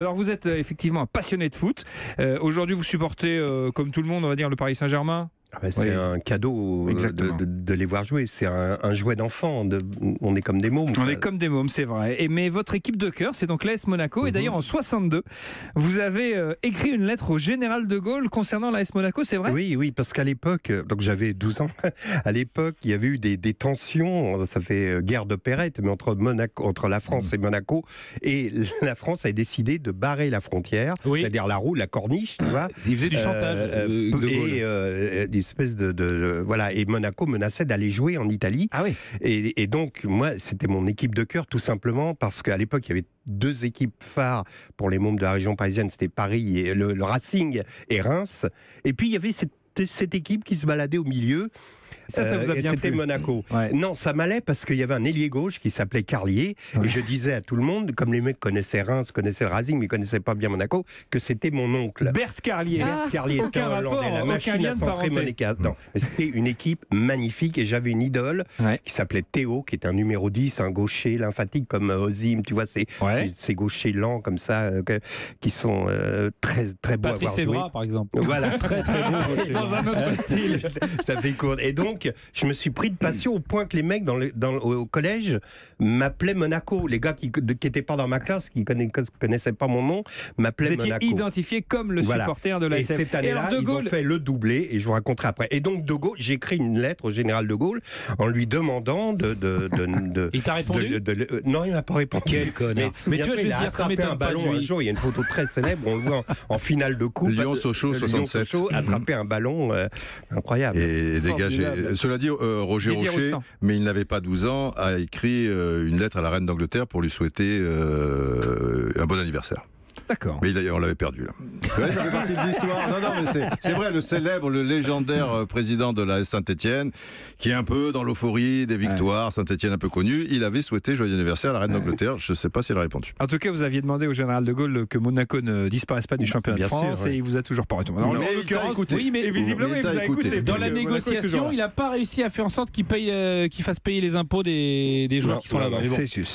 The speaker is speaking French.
Alors vous êtes effectivement un passionné de foot. Aujourd'hui vous supportez, comme tout le monde, on va dire, le Paris Saint-Germain. C'est un cadeau de les voir jouer. C'est un jouet d'enfant. On est comme des mômes. On est comme des mômes, c'est vrai. Mais votre équipe de cœur, c'est donc l'AS Monaco. Et d'ailleurs, en 62, vous avez écrit une lettre au général de Gaulle concernant l'AS Monaco, c'est vrai ? Oui, parce qu'à l'époque, donc j'avais 12 ans, à l'époque, il y avait eu des tensions, ça fait guerre d'opérette, mais entre la France et Monaco. Et la France a décidé de barrer la frontière, c'est-à-dire la corniche, tu vois. Il faisait du chantage, de Gaulle. Espèce voilà, et Monaco menaçait d'aller jouer en Italie. Ah oui. Et donc moi c'était mon équipe de cœur, tout simplement parce qu'à l'époque il y avait deux équipes phares pour les membres de la région parisienne, c'était Paris et le Racing et Reims, et puis il y avait cette équipe qui se baladait au milieu. Ça vous a bien C'était plu. Monaco. Ouais. Non, ça m'allait parce qu'il y avait un ailier gauche qui s'appelait Carlier, et je disais à tout le monde, comme les mecs connaissaient Reims, connaissaient le Racing, mais connaissaient pas bien Monaco, que c'était mon oncle. Bert Carlier. Bert Carlier, c'était un Hollandais, la machine à centrer monégasque. Non, mais c'était une équipe magnifique, et j'avais une idole qui s'appelait Théo, qui est un numéro 10, un gaucher lymphatique comme Ozim, tu vois, ces gauchers lents comme ça, qui sont très beaux à voir jouer. Evra, par exemple. Voilà. Très beau gaucher. Dans un autre style. Ça fait court. Et donc, je me suis pris de passion au point que les mecs au collège m'appelaient Monaco. Les gars qui n'étaient pas dans ma classe, qui connaissaient pas mon nom, m'appelaient Monaco. Vous étiez identifié comme le supporter de la SM. Et cette année-là, ils ont fait le doublé, et je vous raconterai après. Et donc, De Gaulle, j'ai écrit une lettre au général de Gaulle en lui demandant Il t'a répondu ? Non, il m'a pas répondu. Quel connard. Mais tu vois, il a attrapé un ballon un jour. Il y a une photo très célèbre, on le voit en finale de coupe. Lyon-Sochaux, 67. Lyon-Sochaux, attraper un ballon incroyable. Et dégagé. Cela dit, Roger Rocher, mais il n'avait pas 12 ans, a écrit une lettre à la reine d'Angleterre pour lui souhaiter un bon anniversaire. D'accord. Mais on l'avait perdu là. Ouais, ça fait partie de l'histoire. Non, mais c'est vrai, le légendaire président de la Saint-Étienne, qui est un peu dans l'euphorie des victoires, Saint-Étienne un peu connu, il avait souhaité joyeux anniversaire à la reine d'Angleterre. Je ne sais pas si elle a répondu. En tout cas, vous aviez demandé au général de Gaulle que Monaco ne disparaisse pas du championnat de France, et il vous a toujours pas répondu. Oui, mais visiblement, il vous a écouté. Dans la négociation, il n'a pas réussi à faire en sorte qu'il fasse payer les impôts des joueurs qui sont là-bas. C'est juste.